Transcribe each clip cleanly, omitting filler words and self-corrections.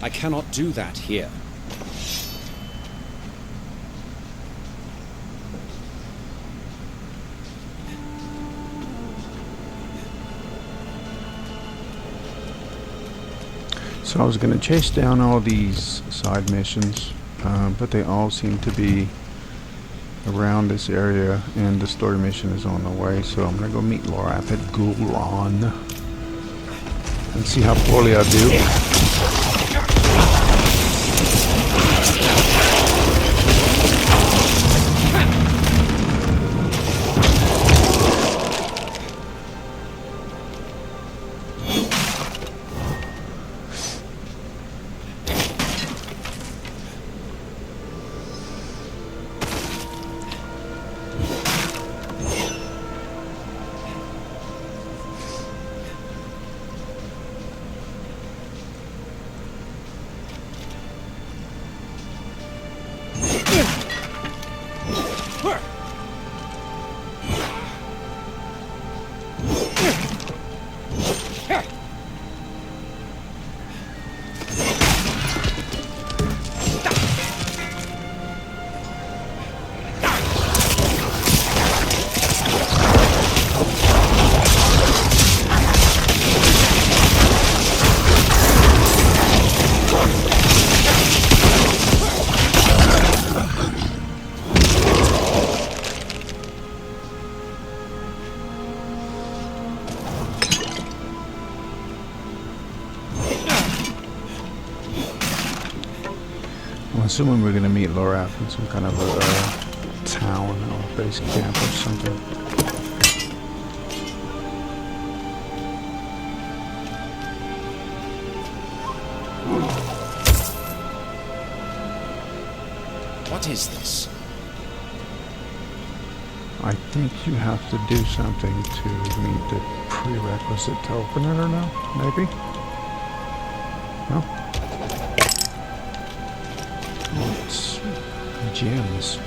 I cannot do that here. So I was going to chase down all these side missions, but they all seem to be around this area, and the story mission is on the way, so I'm going to go meet Lorath at Gulron and see how poorly I do. I'm assuming we're going to meet Lorath in some kind of a town or base camp or something. What is this? I think you have to do something to meet the prerequisite to open it, or no? Maybe? No? It's gems.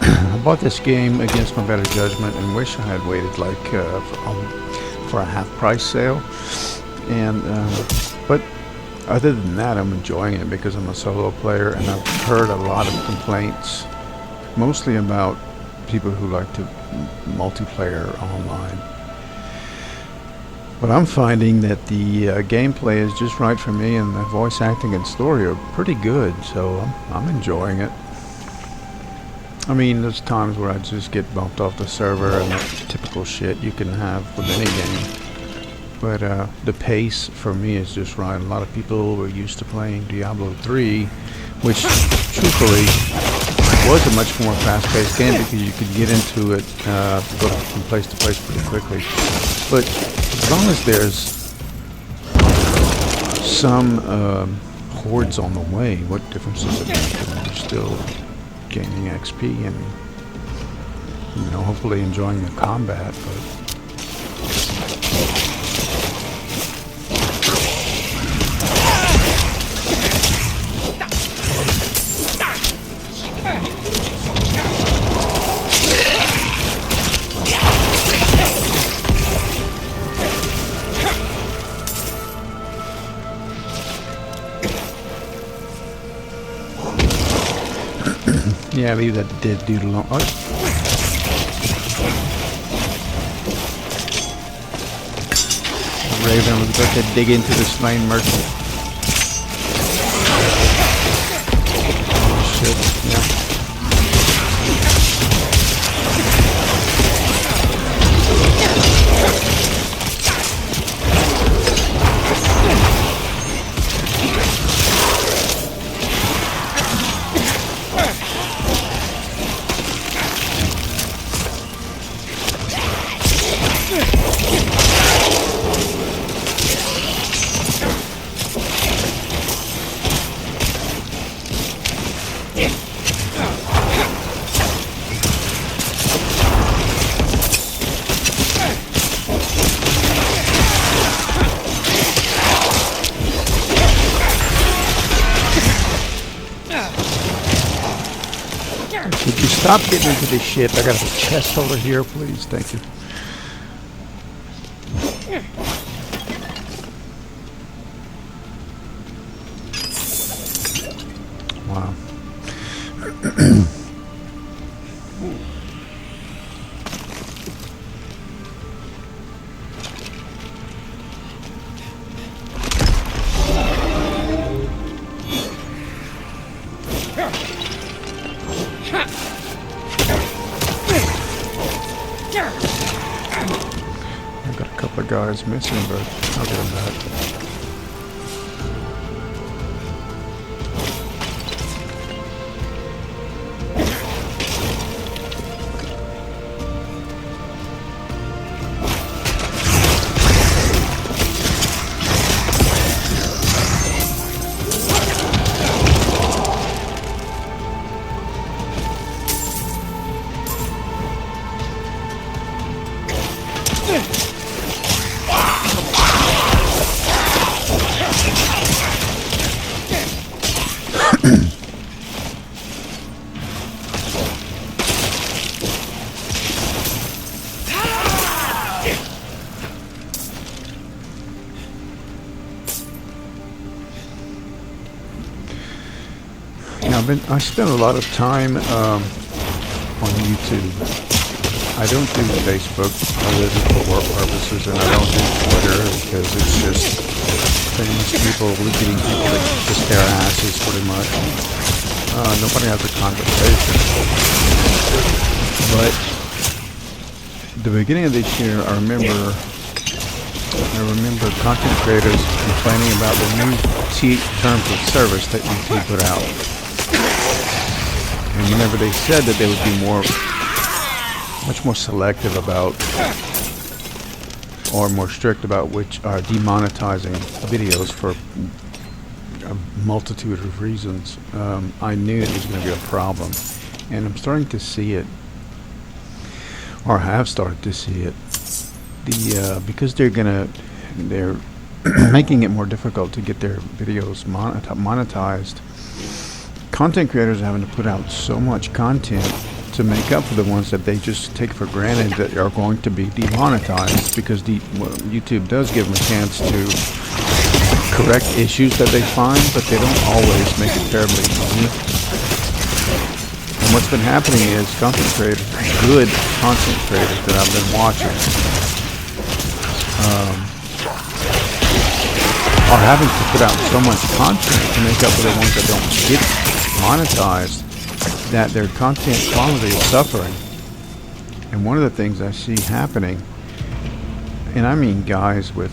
I bought this game against my better judgment and wish I had waited like for a half-price sale. And but other than that, I'm enjoying it because I'm a solo player, and I've heard a lot of complaints, mostly about people who like to multiplayer online. But I'm finding that the gameplay is just right for me, and the voice acting and story are pretty good, so I'm enjoying it. I mean, there's times where I just get bumped off the server and the typical shit you can have with any game. But the pace for me is just right. A lot of people were used to playing Diablo 3, which truthfully was a much more fast-paced game because you could get into it, go from place to place pretty quickly. But as long as there's some hordes on the way, what difference does it make? You're still gaining XP and, you know, hopefully enjoying the combat. But yeah, leave that dead dude alone. Oh. Raven was about to dig into the slain merchant. Oh, shit, yeah. Would you stop getting into this shit? I got a chest over here, please. Thank you. Wow. I've got a couple of guys missing, but I'll get them back. I spend a lot of time on YouTube. I don't do Facebook other than for work purposes, and I don't do Twitter because it's just famous people, getting people that kiss their asses pretty much. Nobody has a conversation. But the beginning of this year, I remember content creators complaining about the new terms of service that YouTube put out. And whenever they said that they would be much more selective about, or more strict about which are demonetizing videos for a multitude of reasons, I knew it was going to be a problem. And I'm starting to see it, or have started to see it. Because they're making it more difficult to get their videos monetized. Content creators are having to put out so much content to make up for the ones that they just take for granted that are going to be demonetized, because YouTube does give them a chance to correct issues that they find, but they don't always make it terribly easy. And what's been happening is content creators, good content creators that I've been watching, are having to put out so much content to make up for the ones that don't get monetized, that their content quality is suffering. And one of the things I see happening, and I mean guys with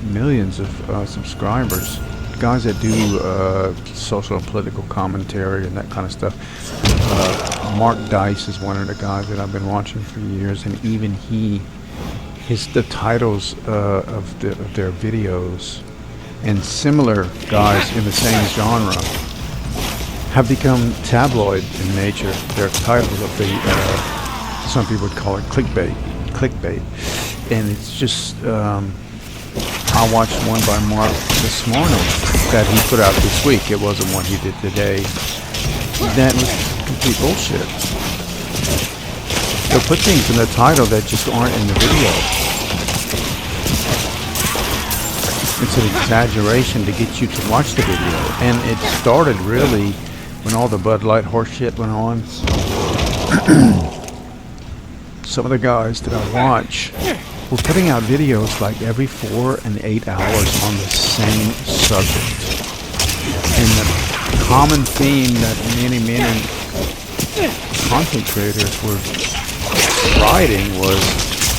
millions of subscribers, guys that do social and political commentary and that kind of stuff. Mark Dice is one of the guys that I've been watching for years, and even the titles of their videos and similar guys in the same genre have become tabloid in nature. Their titles of some people would call it clickbait, and it's just, I watched one by Mark this morning that he put out this week. It wasn't one he did today. That was complete bullshit. They'll put things in the title that just aren't in the video. It's an exaggeration to get you to watch the video, and it started really when all the Bud Light horse shit went on. Some of the guys that I watch were putting out videos like every 4 and 8 hours on the same subject. And the common theme that many content creators were writing was,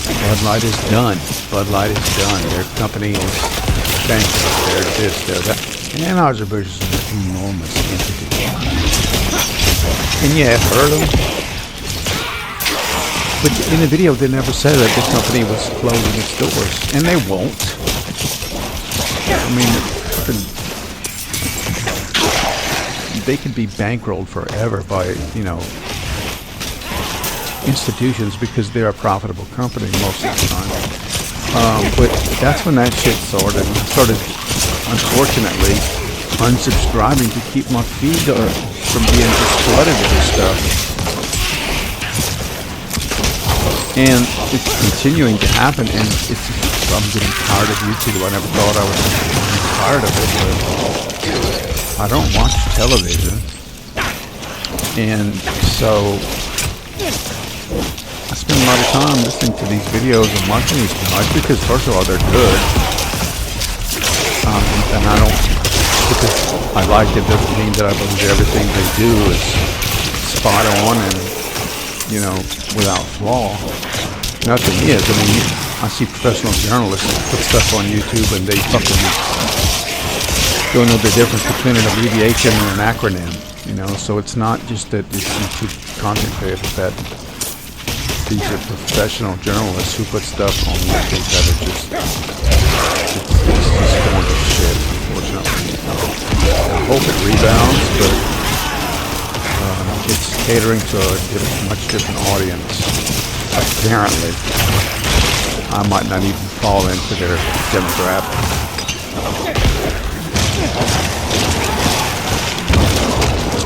Bud Light is done. Bud Light is done. Their company is bankrupt. They're this, they're that. And Anheuser-Busch is an enormous entity. And yeah, it hurt them. But in the video, they never said that this company was closing its doors. And they won't. I mean, they could be bankrolled forever by, institutions because they're a profitable company most of the time. But that's when that shit started. I started, unfortunately, unsubscribing to keep my feed from being just flooded with this stuff. And it's continuing to happen, and I'm getting tired of YouTube. I never thought I would be tired of it, but I don't watch television. And so I spend a lot of time listening to these videos and watching these guys because, first of all, they're good. And I don't, because I like it, doesn't mean that I believe everything they do is spot on and, you know, without flaw. Nothing is. I mean, I see professional journalists put stuff on YouTube and they fucking don't know the difference between an abbreviation and an acronym, you know. So it's not just that these YouTube content creators, that these are professional journalists who put stuff on YouTube that are just, it's just going to shit, unfortunately. I hope it rebounds, but it's catering to a much different audience. Apparently, I might not even fall into their demographic.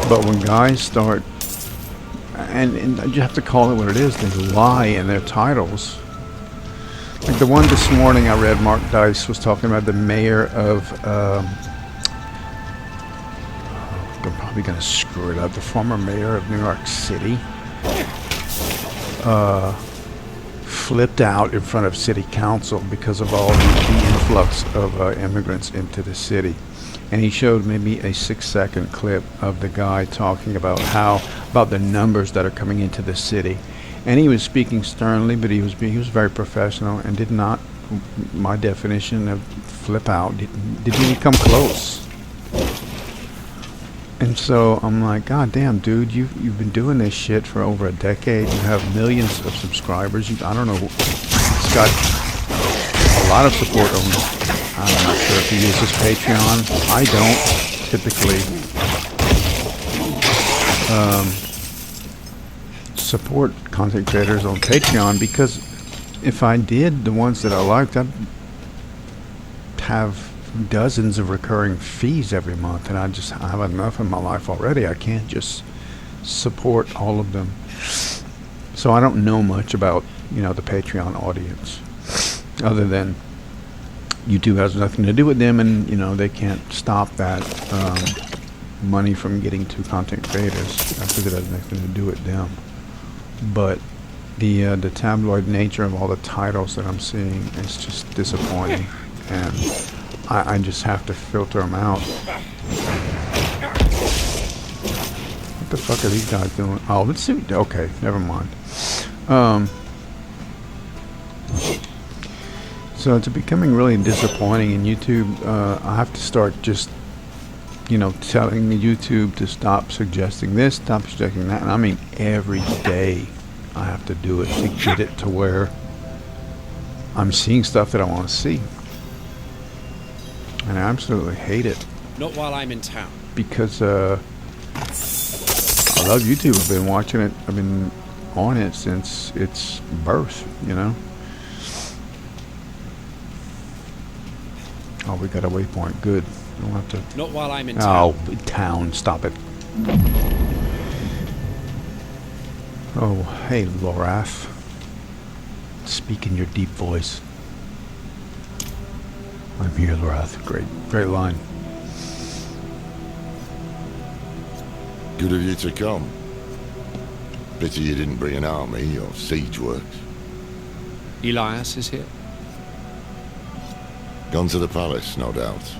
But when guys start, and you have to call it what it is, they lie in their titles. Like the one this morning I read, Mark Dice was talking about the mayor of, I'm probably going to screw it up, the former mayor of New York City. Flipped out in front of city council because of all the influx of immigrants into the city. And he showed maybe a 6-second clip of the guy talking about about the numbers that are coming into the city. And he was speaking sternly, but he was very professional and did not, my definition of flip out, didn't even come close. And so I'm like, God damn, dude, you've been doing this shit for over a decade. You have millions of subscribers. I don't know. It's got a lot of support on. I'm not sure if he uses Patreon. I don't typically support content creators on Patreon because if I did the ones that I liked, I'd have dozens of recurring fees every month, and I have enough in my life already. I can't just support all of them. So I don't know much about, you know, the Patreon audience, other than YouTube has nothing to do with them, and you know they can't stop that money from getting to content creators because it has nothing to do with them. But the tabloid nature of all the titles that I'm seeing is just disappointing, and I just have to filter them out. What the fuck are these guys doing? Oh, let's see. Okay, never mind. So it's becoming really disappointing in YouTube. I have to start just, you know, telling the YouTube to stop suggesting this, stop suggesting that. And I mean, every day I have to do it to get it to where I'm seeing stuff that I want to see. And I absolutely hate it. Not while I'm in town. Because I love YouTube. I've been watching it. I've been on it since its birth, you know. Oh, we got a waypoint. Good. I don't have to. Not while I'm in town. Oh, town. Stop it. Oh, hey, Lorath. Speak in your deep voice. I'm here, Lorath. Great line. Good of you to come. Pity you didn't bring an army or siege works. Elias is here. Gone to the palace, no doubt.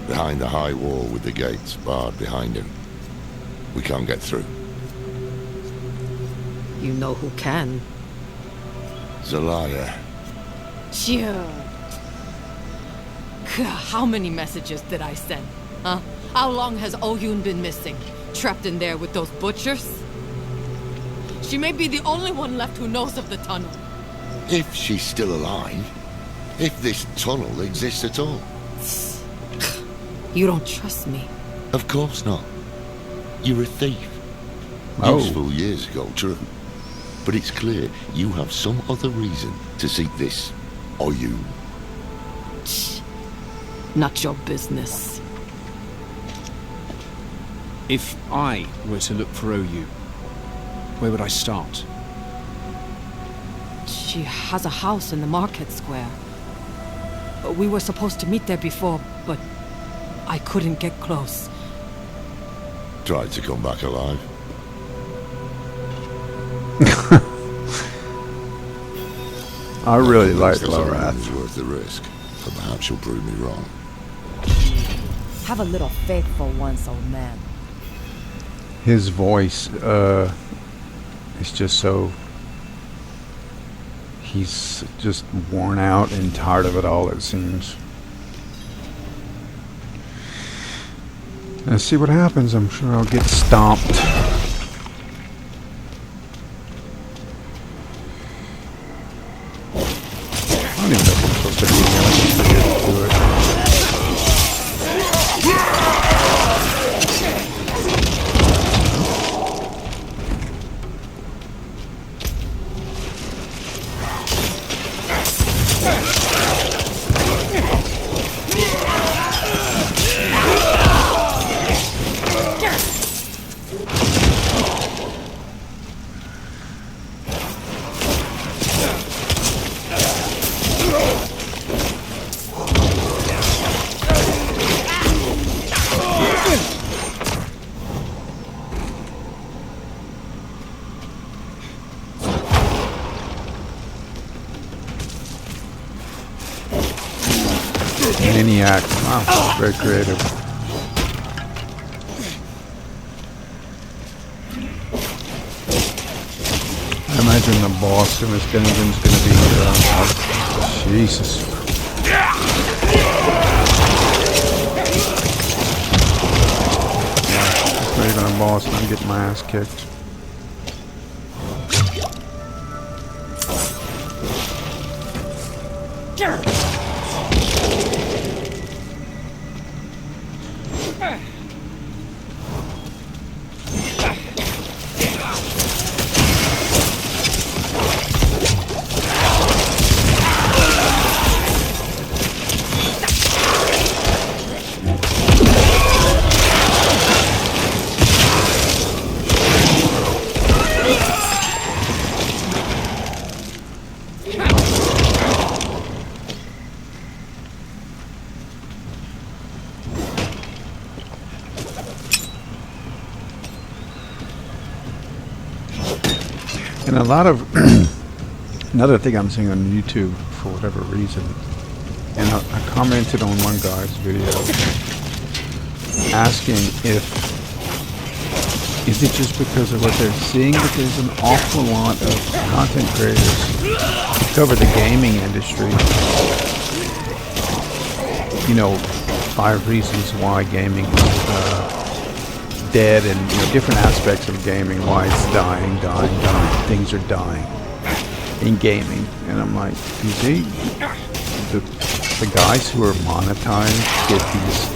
Behind the high wall with the gates barred behind him. We can't get through. You know who can. Zelaya. Sure. How many messages did I send? Huh? How long has Oyun been missing? Trapped in there with those butchers? She may be the only one left who knows of the tunnel. If she's still alive. If this tunnel exists at all. You don't trust me? Of course not. You're a thief. Oh. Useful years ago, true. But it's clear you have some other reason to seek this. Oyun. Not your business. If I were to look for OU, where would I start? she has a house in the market square. We were supposed to meet there before, but I couldn't get close. Tried to come back alive. I really like Because everything Lorath. is worth the risk, but perhaps you'll prove me wrong. Have a little faith for once, old man. His voice, is just so... He's just worn out and tired of it all, it seems. Let's see what happens. I'm sure I'll get stomped. I don't even know if I'm supposed to be here. I just forget to do it. Maniac. Wow, very creative. I imagine the boss in this dungeon is going to be Jesus. Yeah, it's not even a boss, and I'm getting my ass kicked. And a lot of another thing I'm seeing on YouTube for whatever reason, and I commented on one guy's video asking if is it just because of what they're seeing, but there's an awful lot of content creators who cover the gaming industry. You know, 5 reasons why gaming is dead, and different aspects of gaming, why it's dying. Things are dying in gaming, and I'm like, you see, the guys who are monetized get these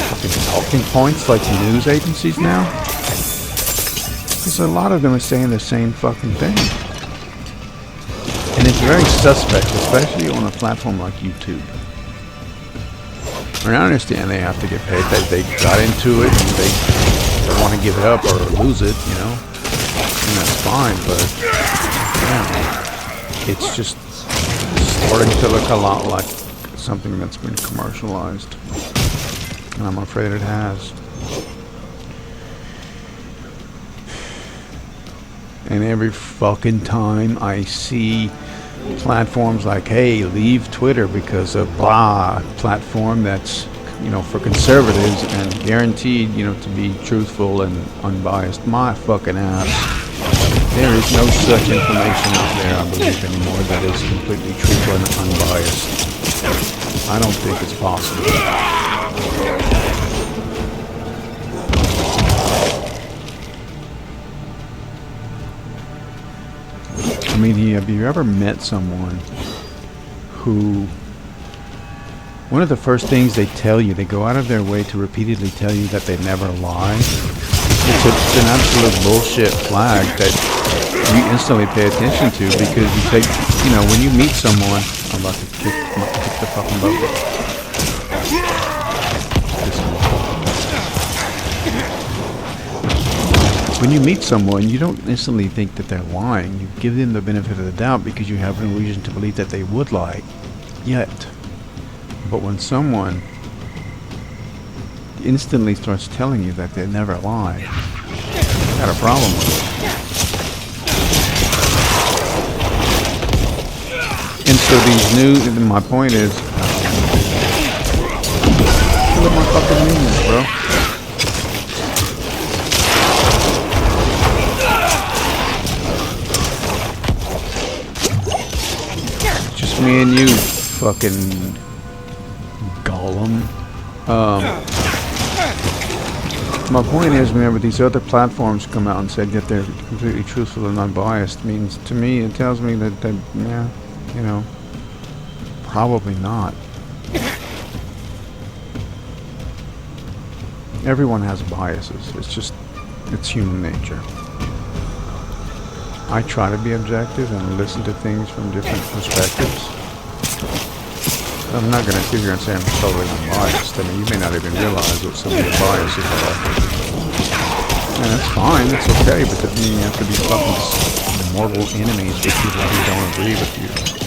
fucking talking points like news agencies now, because a lot of them are saying the same fucking thing, and it's very suspect, especially on a platform like YouTube. I mean, I understand they have to get paid. They got into it and they don't want to give it up or lose it, and that's fine. But yeah, it's just starting to look a lot like something that's been commercialized, and I'm afraid it has. And every fucking time I see platforms like, hey, leave Twitter because of blah platform that's for conservatives and guaranteed to be truthful and unbiased, my fucking ass, there is no such information out there, I believe, anymore that is completely truthful and unbiased. I don't think it's possible. I mean, have you ever met someone who, one of the first things they tell you, they go out of their way to repeatedly tell you that they never lie? It's an absolute bullshit flag that you instantly pay attention to, because you take, when you meet someone, I'm about to kick the fucking boat. when you meet someone, you don't instantly think that they're lying. You give them the benefit of the doubt because you have no reason to believe that they would lie yet. But when someone instantly starts telling you that they never lie, you got a problem with it. And so these new, my point is, look at my fucking minions, bro. Just me and you, fucking golem. My point is, whenever these other platforms come out and said that they're completely truthful and unbiased, means to me, it tells me that yeah, you know, probably not. Everyone has biases. It's human nature. I try to be objective and listen to things from different perspectives. I'm not going to sit here and say I'm totally unbiased. I mean, you may not even realize what some of your biases are. And that's fine, it's okay, but that means you have to be fucking mortal enemies with people who don't agree with you.